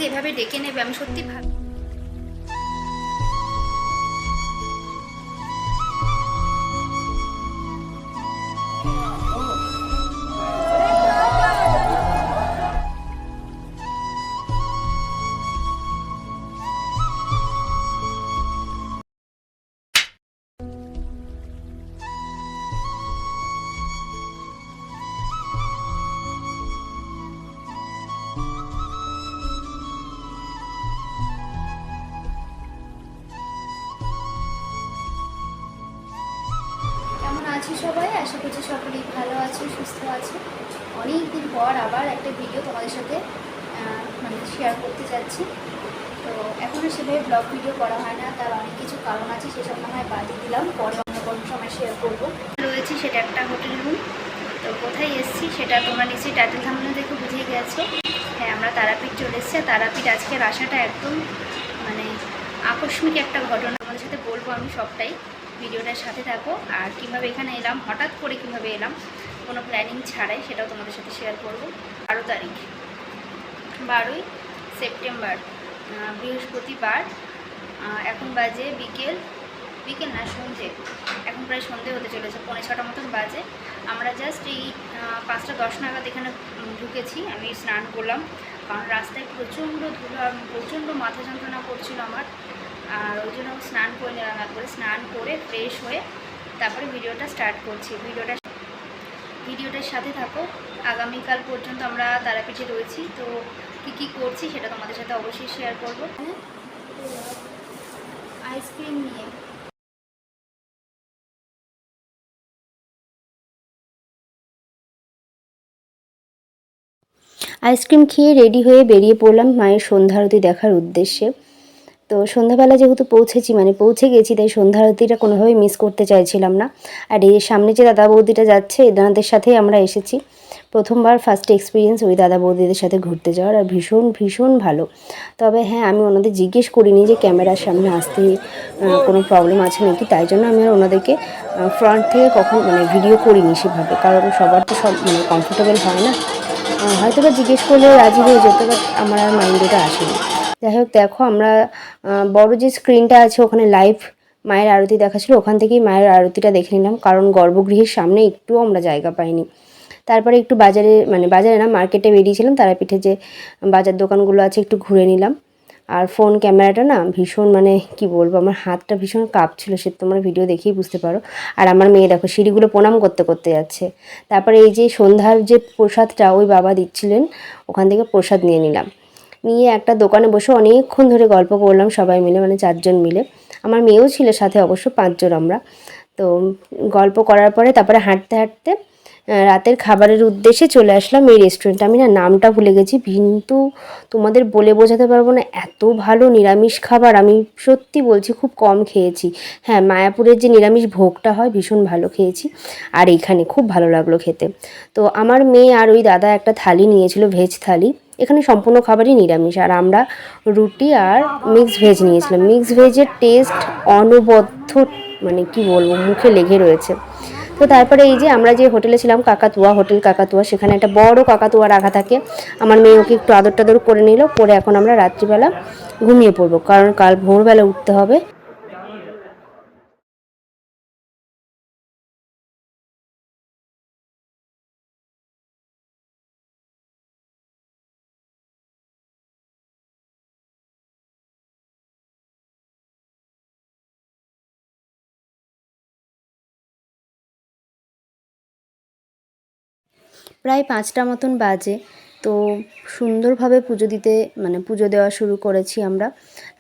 এভাবে ডেকে নেবে আমি সত্যি ভাবি। কেমন আছি সবাই? আশা করছি সকলেই ভালো আছে, সুস্থ আছে। অনেক দিন পর আবার একটা ভিডিও তোমাদের সাথে মানে শেয়ার করতে যাচ্ছি। তো এখনও সেভাবে ব্লগ ভিডিও করা হয় না, তার অনেক কিছু কারণ আছে, সেসব না হয় বাদই দিলাম, পরে অন্য কোনো সময় শেয়ার করবো। রয়েছি সেটা একটা হোটেল রুম। তো কোথায় এসেছি সেটা তোমরা নিশ্চয়ই টাইটেল থাম্বনেল দেখে বুঝিয়ে গেছো। হ্যাঁ, আমরা তারাপীঠ চলে এসেছি। তারাপীঠ আজকের আসাটা একদম মানে আকস্মিক একটা ঘটনা। আমাদের সাথে বলবো আমি সবটাই, ভিডিওটার সাথে থাকো। আর কীভাবে এখানে এলাম, হঠাৎ করে কীভাবে এলাম, কোনো প্ল্যানিং ছাড়াই, সেটাও তোমাদের সাথে শেয়ার করবো। 12 তারিখ, 12ই সেপ্টেম্বর, বৃহস্পতিবার। এখন বাজে বিকেল না সন্ধে, এখন প্রায় সন্ধে হতে চলেছে, 5:45 মতন বাজে। আমরা জাস্ট এই 5টা 10 নাগাদ এখানে ঢুকেছি। আমি স্নান করলাম, কারণ রাস্তায় প্রচণ্ড ধুলো, প্রচণ্ড মাথা যন্ত্রণা করছিল আমার। আর ওই জন্য স্নান করে নিলাম একবারে। স্নান করে ফ্রেশ হয়ে তারপরে ভিডিওটা স্টার্ট করছি। ভিডিওটার সাথে থাকো। আগামীকাল পর্যন্ত আমরা তারাপীঠে রয়েছি। তো কী করছি সেটা তোমাদের সাথে অবশ্যই শেয়ার করবো। আইসক্রিম নিয়ে আইসক্রিম খেয়ে রেডি হয়ে বেরিয়ে পড়লাম মায়ের সন্ধ্যা আরতি দেখার উদ্দেশ্যে। তো সন্ধ্যাবেলা যেহেতু পৌঁছে গেছি, তাই সন্ধ্যা আরতিটা কোনোভাবেই মিস করতে চাইছিলাম না। আর এই সামনে যে দাদা বৌদিটা যাচ্ছে, এনাদের সাথেই আমরা এসেছি। প্রথমবার ফার্স্ট এক্সপিরিয়েন্স ওই দাদা বৌদিদের সাথে ঘুরতে যাওয়ার, আর ভীষণ ভীষণ ভালো। তবে হ্যাঁ, আমি ওনাদের জিজ্ঞেস করিনি যে ক্যামেরার সামনে আসতে কোনো প্রবলেম আছে নাকি, তাই জন্য আমি আর ওনাদেরকে ফ্রন্ট থেকে ভিডিও করিনি সেভাবে, কারণ সবার তো সব কমফোর্টেবল হয় না। হয়তো বা জিজ্ঞেস করলেও রাজি হয়ে যেত, বাট আমার আর মাইন্ডে আসেনি। যাই হোক, দেখো আমরা বড় যে স্ক্রিনটা আছে ওখানে লাইভ মায়ের আরতি দেখাচ্ছিল, ওখান থেকেই মায়ের আরতিটা দেখে নিলাম, কারণ গর্ভগৃহের সামনে একটুও আমরা জায়গা পাইনি। তারপরে একটু বাজারে না মার্কেটে বেরিয়েছিলাম, তারাপীঠে যে বাজার দোকানগুলো আছে একটু ঘুরে নিলাম। আর ফোন ক্যামেরাটা না ভীষণ কি বলবো, আমার হাতটা ভীষণ কাঁপছিল, সে তোমরা ভিডিও দেখেই বুঝতে পারো। আর আমার মেয়ে দেখো সিঁড়িগুলো প্রণাম করতে করতে যাচ্ছে। তারপরে এই যে সন্ধ্যার যে প্রসাদটা ওই বাবা দিচ্ছিলেন, ওখান থেকে প্রসাদ নিয়ে নিলাম। নিয়ে একটা দোকানে বসে অনেকক্ষণ ধরে গল্প করলাম সবাই মিলে, 4জন মিলে। আমার মেয়েও ছিল সাথে, অবশ্য 5জন আমরা। তো গল্প করার পরে তারপরে হাঁটতে হাঁটতে রাতের খাবারের উদ্দেশ্যে চলে আসলাম এই রেস্টুরেন্টে। আমি না নামটা ভুলে গেছি, কিন্তু তোমাদের বলে বোঝাতে পারবো না, এত ভালো নিরামিষ খাবার। আমি সত্যি বলছি, খুব কম খেয়েছি। হ্যাঁ, মায়াপুরের যে নিরামিষ ভোগটা হয় ভীষণ ভালো খেয়েছি, আর এইখানে খুব ভালো লাগলো খেতে। তো আমার মেয়ে আর ওই দাদা একটা থালি নিয়েছিল, ভেজ থালি। এখানে সম্পূর্ণ খাবারই নিরামিষ, আর আমরা রুটি আর মিক্স ভেজ নিয়েছিলাম। মিক্স ভেজের টেস্ট অনবদ্য, কি বলবো, মুখে লেগে রয়েছে। তো তারপরে এই যে আমরা যে হোটেলে ছিলাম, হোটেল কাকাতুয়া, সেখানে একটা বড় কাকাতুয়া রাখা থাকে। আমার মেয়ে ওকে একটু আদর টাদর করে নিল, করে এখন আমরা রাত্রিবেলা ঘুমিয়ে পড়বো, কারণ কাল ভোরবেলা উঠতে হবে। প্রায় 5টা মতন বাজে। তো সুন্দরভাবে পুজো দেওয়া শুরু করেছি আমরা।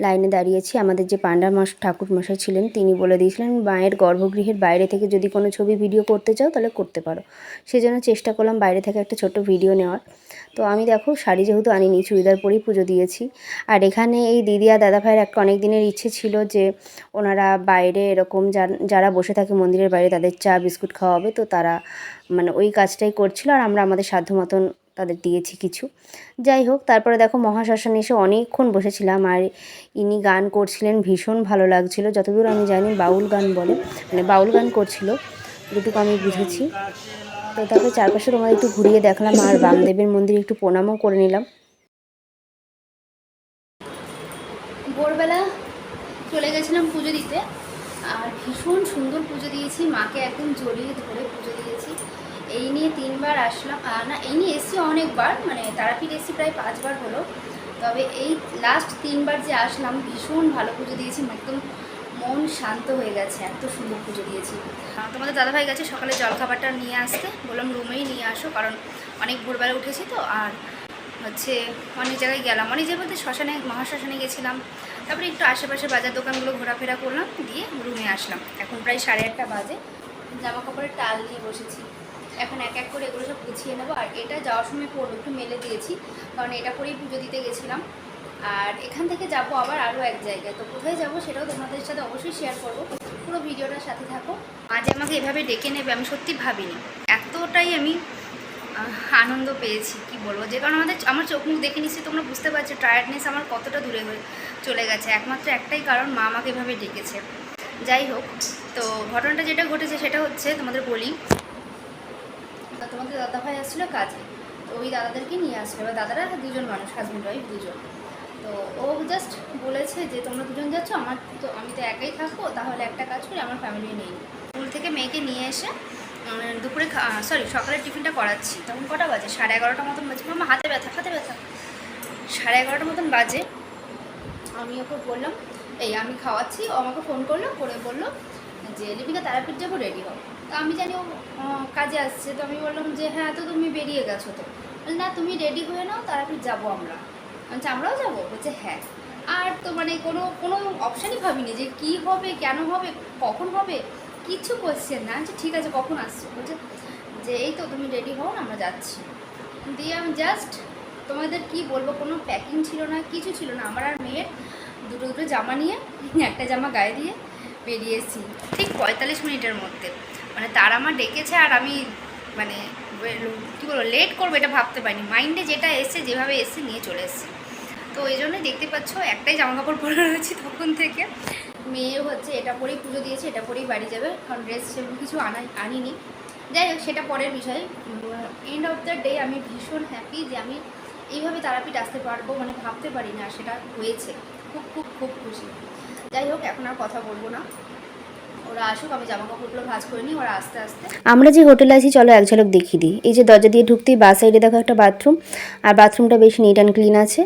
লাইনে দাঁড়িয়েছি। আমাদের যে পান্ডা ঠাকুরমশাই ছিলেন, তিনি বলে দিয়েছিলেন মায়ের গর্ভগৃহের বাইরে থেকে যদি কোনো ছবি ভিডিও করতে চাও তাহলে করতে পারো। সেজন্য চেষ্টা করলাম বাইরে থেকে একটা ছোট্ট ভিডিও নেওয়ার। তো আমি দেখো শাড়ি যেহেতু আনিনি, চুড়িদার পরেই পুজো দিয়েছি। আর এখানে এই দিদি আর দাদা ভাইয়ের একটা অনেক দিনের ইচ্ছে ছিল যে ওনারা বাইরে এরকম যারা বসে থাকে মন্দিরের বাইরে তাদের চা বিস্কুট খাওয়াবে। তো তারা ওই কাজটাই করছিল, আর আমরা আমাদের সাধ্য মতন তাদের দিয়েছি কিছু। যাই হোক, তারপরে দেখো মহাশ্মশানে এসে অনেকক্ষণ বসেছিলাম, আর ইনি গান করছিলেন, ভীষণ ভালো লাগছিল। যতদূর আমি জানি বাউল গান বলে, বাউল গান করছিল, যেটুকু আমি বুঝেছি। তো তারপরে চারপাশে তোমাদের একটু ঘুরিয়ে দেখলাম, আর বামদেবের মন্দিরে একটু প্রণামও করে নিলাম। ভোরবেলা চলে গেছিলাম পুজো দিতে, আর ভীষণ সুন্দর পুজো দিয়েছি, মাকে একদম জড়িয়ে ধরে পুজো দিয়েছি। এই নিয়ে 3বার আসলাম, না এই নিয়ে এসছি অনেকবার, মানে তারাপীঠ এসছি প্রায় 5বার হলো, তবে এই লাস্ট 3বার যে আসলাম ভীষণ ভালো পুজো দিয়েছি, একদম মন শান্ত হয়ে গেছে, এত সুন্দর পুজো দিয়েছি। তোমাদের দাদাভাই গেছে সকালে জলখাবারটা নিয়ে আসতে, বললাম রুমেই নিয়ে আসো, কারণ অনেক ভোরবেলা উঠেছি তো, আর হচ্ছে অনেক জায়গায় গেলাম, অনেক জায়গায় বলতে শ্মশানে, মহাশ্মশানে গেছিলাম, তারপরে একটু আশেপাশে বাজার দোকানগুলো ঘোরাফেরা করলাম, দিয়ে রুমে আসলাম। এখন প্রায় 8:30 বাজে, জামা কাপড়ের টাল নিয়ে বসেছি, এখন এক এক করে এগুলো সব গুছিয়ে নেবো। আর এটা যাওয়ার সময় পরবো, একটু মেলে দিয়েছি, কারণ এটা পরেই পুজো দিতে গেছিলাম। আর এখান থেকে যাব আবার আরও এক জায়গায়, তো কোথায় যাব সেটাও তোমাদের সাথে অবশ্যই শেয়ার করবো, পুরো ভিডিওটার সাথে থাকো। আজ আমাকে এভাবে ডেকে নেবে আমি সত্যি ভাবিনি, এতটাই আমি আনন্দ পেয়েছি কি বলবো, যে কারণ আমার চোখ মুখ দেখে নিচ্ছি, তোমরা বুঝতে পারছো টায়ার্ডনেস আমার কতটা দূরে হয়ে চলে গেছে, একমাত্র একটাই কারণ মা আমাকে এভাবে ডেকেছে। যাই হোক, তো ঘটনাটা যেটা ঘটেছে সেটা হচ্ছে তোমাদের বলি, তোমাদের দাদাভাই আসছিলো কাজে, তো ওই দাদাদেরকে নিয়ে আসছিলো, এবার দাদারা 2জন মানুষ, হাজব্যান্ড ওয়াইফ 2জন। তো ও জাস্ট বলেছে যে তোমরা 2জন যাচ্ছ, আমি তো একাই থাকবো, তাহলে একটা কাজ করি আমার ফ্যামিলি নেই। স্কুল থেকে মেয়েকে নিয়ে এসে দুপুরে সকালের টিফিনটা করাচ্ছি, তখন কটা বাজে 11:30 মতন বাজে, আমার হাতে ব্যথা 11:30 মতন বাজে। আমি ওকে বললাম আমি খাওয়াচ্ছি, ও আমাকে ফোন করলো, করে বললো যে লিপিকা তারাপীঠ যাবো, রেডি হও। তো আমি জানি ও কাজে আসছে, তো আমি বললাম যে হ্যাঁ, তো তুমি বেরিয়ে গেছো, তো না তুমি রেডি হয়ে নাও, তারাপীঠ যাবো আমরা। আচ্ছা আমরাও যাবো, বলছে হ্যাঁ। আর তো মানে কোনো অপশানই ভাবিনি যে কী হবে, কেন হবে, কখন হবে, কিছু কোয়েশ্চেন না। আচ্ছা ঠিক আছে, কখন আসছো, বলছে যে এই তো তুমি রেডি হও না, আমরা যাচ্ছি। দিয়ে আমি জাস্ট তোমাদের কি বলবো, কোনো প্যাকিং ছিল না, কিছু ছিল না, আমার আর মেয়ের দুটো জামা নিয়ে একটা জামা গায়ে দিয়ে বেরিয়েছি ঠিক 45 মিনিটের মধ্যে। মানে তারা আমার ডেকেছে, আর আমি মানে কী বলবো লেট করবো এটা ভাবতে পারিনি, মাইন্ডে যেটা এসছে যেভাবে এসছে নিয়ে চলে এসেছি। তো এই জন্যই দেখতে পাচ্ছ একটাই জামা কাপড় পরে রয়েছি তখন থেকে। মেয়ে হচ্ছে এটা পরেই পুজো দিয়েছে, এটা পরেই বাড়ি যাবে, কারণ ড্রেস সেরকম কিছু আনিনি। যাই হোক, সেটা পরের বিষয়। এন্ড অফ দ্য ডে আমি ভীষণ হ্যাপি যে আমি এইভাবে তারাপীঠ আসতে পারবো, মানে ভাবতে পারি না, সেটা হয়েছে, খুব খুব খুব খুশি। যাই হোক, এখন আর কথা বলবো না, ওরা আসুক, আমি জামা কাপড়গুলো ভাঁজ করে নিই, ওরা আস্তে আস্তে। আমরা যে হোটেলে আছি চলো এক ঝলক দেখিয়ে দিই। এই যে দরজা দিয়ে ঢুকতেই বাঁ সাইডে দেখো একটা বাথরুম, আর বাথরুমটা বেশ নিট অ্যান্ড ক্লিন আছে,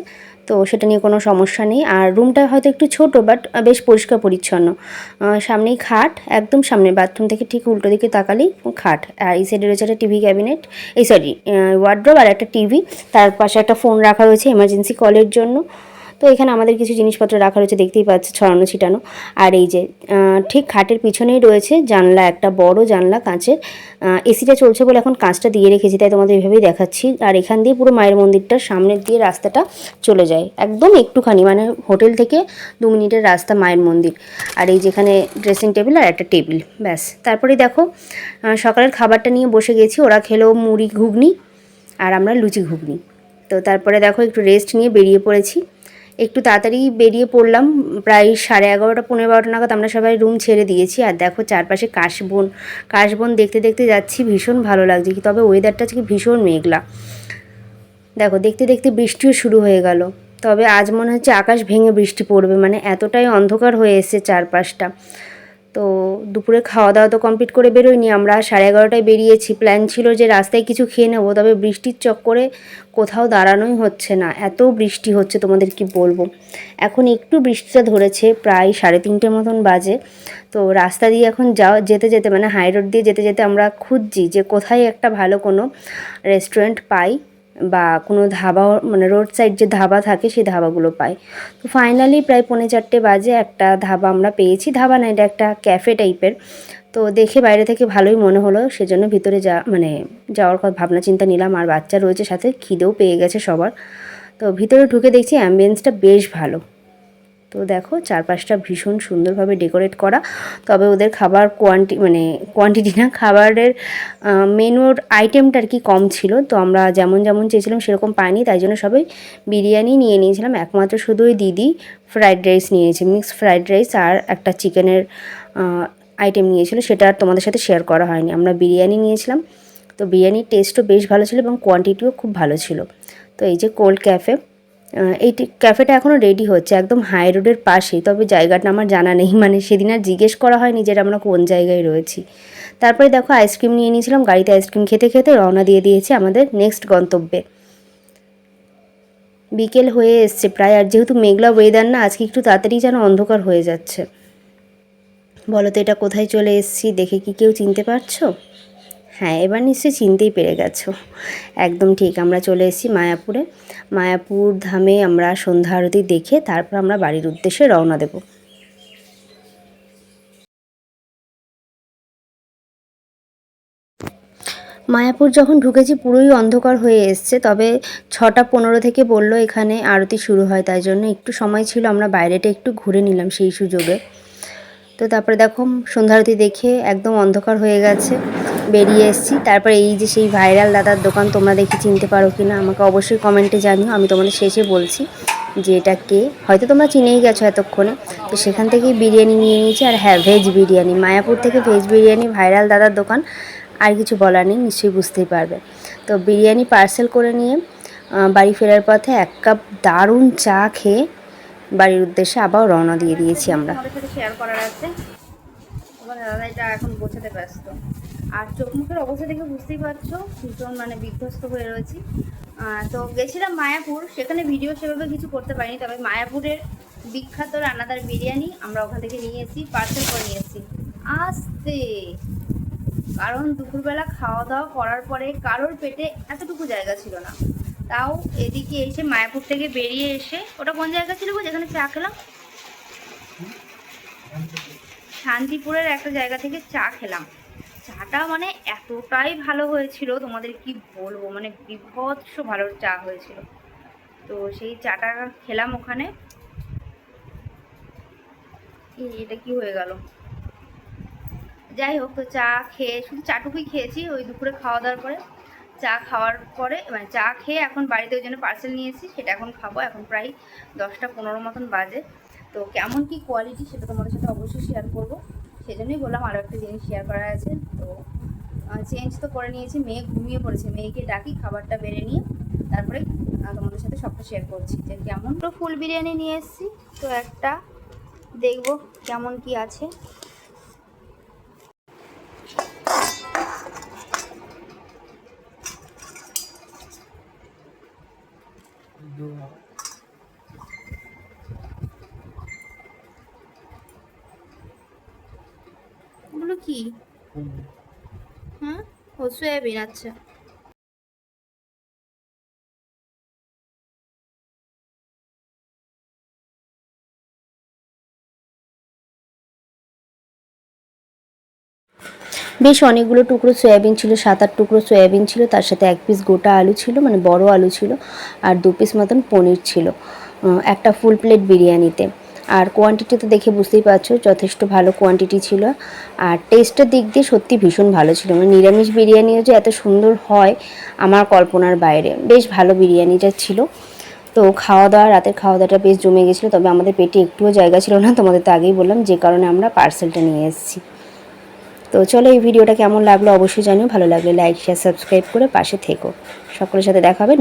তো সেটা নিয়ে কোনো সমস্যা নেই। আর রুমটা হয়তো একটু ছোট, বাট বেশ পরিষ্কার পরিচ্ছন্ন। সামনেই খাট, একদম সামনে বাথরুম থেকে ঠিক উল্টো দিকে তাকালেই খাট, আর এই সাইডে রয়েছে একটা টিভি ক্যাবিনেট, ওয়ার্ড্রোব, আর একটা টিভি, তার পাশে একটা ফোন রাখা রয়েছে এমার্জেন্সি কলের জন্য। তো এখানে আমাদের কিছু জিনিসপত্র রাখা রয়েছে, দেখতেই পাচ্ছে ছড়ানো ছিটানো। আর এই যে ঠিক খাটের পিছনেই রয়েছে জানলা, একটা বড় জানলা কাঁচের। এসিটা চলছে বলে এখন কাঁচটা দিয়ে রেখেছি, তাই তোমাদের এভাবেই দেখাচ্ছি। আর এখান দিয়ে পুরো মায়ের মন্দিরটার সামনের দিয়ে রাস্তাটা চলে যায়, একদম একটুখানি, মানে হোটেল থেকে 2 মিনিটের রাস্তা মায়ের মন্দির। আর এই যেখানে ড্রেসিং টেবিল আর একটা টেবিল, ব্যাস। তারপরে দেখো সকালের খাবারটা নিয়ে বসে গেছি, ওরা খেলো মুড়ি ঘুগনি আর আমরা লুচি ঘুগনি। তো তারপরে দেখো একটু রেস্ট নিয়ে বেরিয়ে পড়েছি, একটু তাড়াতাড়ি বেরিয়ে পড়লাম, প্রায় 11:30 পৌনে 12 নাগাদ আমরা সবাই রুম ছেড়ে দিয়েছি। আর দেখো চারপাশে কাশবন দেখতে দেখতে যাচ্ছি, ভীষণ ভালো লাগছে। তবে ওয়েদারটা আজকে ভীষণ মেঘলা, দেখো দেখতে দেখতে বৃষ্টিও শুরু হয়ে গেল। তবে আজ মনে হচ্ছে আকাশ ভেঙে বৃষ্টি পড়বে, মানে এতটাই অন্ধকার হয়ে এসছে চারপাশটা। তো দুপুরে খাওয়া দাওয়া তো কমপ্লিট করে বেরোয়নি, আমরা 11:30টায় বেরিয়েছি। প্ল্যান ছিল যে রাস্তায় কিছু খেয়ে নেবো, তবে বৃষ্টির চক্করে কোথাও দাঁড়ানোই হচ্ছে না, এত বৃষ্টি হচ্ছে তোমাদের কি বলবো। এখন একটু বৃষ্টিটা ধরেছে, প্রায় 3:30 মতন বাজে। তো রাস্তা দিয়ে এখন যেতে যেতে, মানে হাই রোড দিয়ে যেতে যেতে আমরা খুঁজছি যে কোথায় একটা ভালো কোনো রেস্টুরেন্ট পাই, বা কোনো ধাবা, মানে রোড সাইড যে ধাবা থাকে সেই ধাবাগুলো পাই। তো ফাইনালি প্রায় 3:45 বাজে একটা ধাবা আমরা পেয়েছি, ধাবা না, এটা একটা ক্যাফে টাইপের। তো দেখে বাইরে থেকে ভালোই মনে হলো, সেজন্য ভিতরে যাওয়ার কথা ভাবনা চিন্তা নিলাম। আর বাচ্চা রয়েছে সাথে, খিদেও পেয়ে গেছে সবার। তো ভিতরে ঢুকে দেখছি অ্যাম্বিয়েন্সটা বেশ ভালো। তো দেখো চারপাশটা ভীষণ সুন্দরভাবে ডেকোরেট করা। তবে ওদের খাবার কোয়ান্টিটি না, খাবারের মেনুর আইটেমটা আর কি কম ছিল। তো আমরা যেমন চেয়েছিলাম সেরকম পাইনি, তাই জন্য সবাই বিরিয়ানি নিয়ে নিয়েছিলাম। একমাত্র শুধু ওই দিদি ফ্রাইড রাইস নিয়েছে, মিক্সড ফ্রাইড রাইস, আর একটা চিকেনের আইটেম নিয়েছিল, সেটা আর তোমাদের সাথে শেয়ার করা হয়নি। আমরা বিরিয়ানি নিয়েছিলাম, তো বিরিয়ানির টেস্টও বেশ ভালো ছিল এবং কোয়ান্টিটিও খুব ভালো ছিল। তো এই যে কোল্ড ক্যাফে, এই ক্যাফেটা এখনও রেডি হচ্ছে, একদম হাই রোডের পাশেই, তবে জায়গাটা আমার জানা নেই, মানে সেদিন আর জিজ্ঞেস করা হয়নি যে আমরা কোন জায়গায় রয়েছি। তারপরে দেখো আইসক্রিম নিয়ে নিয়েছিলাম, গাড়িতে আইসক্রিম খেতে খেতে রওনা দিয়ে দিয়েছি আমাদের নেক্সট গন্তব্যে। বিকেল হয়ে এসছে প্রায়, আর যেহেতু মেঘলা ওয়েদার না, আজকে একটু তাড়াতাড়ি যেন অন্ধকার হয়ে যাচ্ছে। বলো তো এটা কোথায় চলে এসেছি, দেখে কি কেউ চিনতে পারছো? হ্যাঁ, এবার নিশ্চয়ই চিনতেই পেরে গেছো। একদম ঠিক, আমরা চলে এসেছি মায়াপুরে। মায়াপুর ধামে আমরা সন্ধ্যা আরতি দেখে তারপর আমরা বাড়ির উদ্দেশ্যে রওনা দেব। মায়াপুর যখন ঢুকেছি পুরোই অন্ধকার হয়ে এসছে, তবে 6:15 থেকে বললো এখানে আরতি শুরু হয়, তাই জন্য একটু সময় ছিল, আমরা বাইরেটা একটু ঘুরে নিলাম সেই সুযোগে। তো তারপরে দেখো সন্ধ্যা আরতি দেখে একদম অন্ধকার হয়ে গেছে, বেরিয়ে এসেছি। তারপরে এই যে সেই ভাইরাল দাদার দোকান, তোমরা দেখি চিনতে পারো কি না আমাকে অবশ্যই কমেন্টে জানিও, আমি তোমাদের শেষে বলছি যে এটা কে। হয়তো তোমরা চিনেই গেছো এতক্ষণে। তো সেখান থেকেই বিরিয়ানি নিয়ে নিয়েছি, আর হ্যাঁ ভেজ বিরিয়ানি, মায়াপুর থেকে ভেজ বিরিয়ানি, ভাইরাল দাদার দোকান, আর কিছু বলার নেই, নিশ্চয়ই বুঝতেই পারবে। তো বিরিয়ানি পার্সেল করে নিয়ে বাড়ি ফেরার পথে 1 কাপ দারুণ চা খেয়ে বাড়ির উদ্দেশ্যে আবার রওনা দিয়ে দিয়েছি আমরা। আমাদের সাথে শেয়ার করার আছে, তোমার দাদা এটা এখন বোঝাতে ব্যস্ত। আর চোখ মুখের অবস্থা দেখে বুঝতেই পারছো ভীষণ মানে বিধ্বস্ত হয়ে রয়েছি। তো গেছিলাম মায়াপুর, সেখানে ভিডিও সেভাবে কিছু করতে পারিনি, তবে মায়াপুরের বিখ্যাত রান্নাদার বিরিয়ানি আমরা ওখান থেকে নিয়ে এসেছি, পার্সেল করে নিয়ে এসেছি। আসতে, কারণ দুপুরবেলা খাওয়া দাওয়া করার পরে কারোর পেটে এতটুকু জায়গা ছিল না। তাও এদিকে এসে মায়াপুর থেকে বেরিয়ে এসে, ওটা কোন জায়গা ছিল গো যেখানে চা খেলাম? শান্তিপুরের একটা জায়গা থেকে চা খেলাম। চাটা মানে এতটাই ভালো হয়েছিল, তোমাদের কি বলবো, মানে বিভৎস ভালো চা হয়েছিল। তো সেই চাটা খেলাম ওখানে। এটা কি হয়ে গেল? যাই হোক, তো চা খেয়ে, শুধু চাটুকুই খেয়েছি ওই দুপুরে খাওয়া দাওয়ার পরে। চা খাওয়ার পরে মানে চা খেয়ে এখন বাড়িতে ওই জন্য পার্সেল নিয়েছি, সেটা এখন খাবো। এখন প্রায় 10:15 মতন বাজে। তো কেমন কি কোয়ালিটি সেটা তোমাদের সাথে অবশ্যই শেয়ার করবো, সেই জন্যই বললাম আরও একটা জিনিস শেয়ার করা আছে। তো চেঞ্জ তো করে নিয়েছি, মেয়ে ঘুমিয়ে পড়েছে, মেয়েকে ডাকি খাবারটা বেড়ে নিয়ে তারপরে তোমাদের সাথে সবটা শেয়ার করছি যে কেমন। তো ফুল বিরিয়ানি নিয়ে এসেছি, তো একটা দেখবো কেমন কি আছে। ওগুলো কি? হ্যাঁ, ও সয়াবিন, আচ্ছা। বেশ অনেকগুলো টুকরো সয়াবিন ছিল, 7-8 টুকরো সয়াবিন ছিল, তার সাথে 1 পিস গোটা আলু ছিল, মানে বড় আলু ছিল, আর 2 পিস মতন পনির ছিল একটা ফুল প্লেট বিরিয়ানিতে। আর কোয়ান্টিটি তো দেখে বুঝতেই পারছো যথেষ্ট ভালো কোয়ান্টিটি ছিল। আর টেস্টের দিক দিয়ে সত্যি ভীষণ ভালো ছিল, মানে নিরামিষ বিরিয়ানিও যে এত সুন্দর হয় আমার কল্পনার বাইরে, বেশ ভালো বিরিয়ানিটা ছিল। তো খাওয়া দাওয়া, রাতের খাওয়া দাওয়াটা বেশ জমে গেছিলো, তবে আমাদের পেটে একটুও জায়গা ছিল না, তোমাদের তো আগেই বললাম, যে কারণে আমরা পার্সেলটা নিয়ে এসেছি। তো চলো এই ভিডিওটা কেমন লাগলো অবশ্যই জানিও, ভালো লাগলে লাইক শেয়ার সাবস্ক্রাইব করে পাশে থেকো। সকলের সাথে দেখা হবে।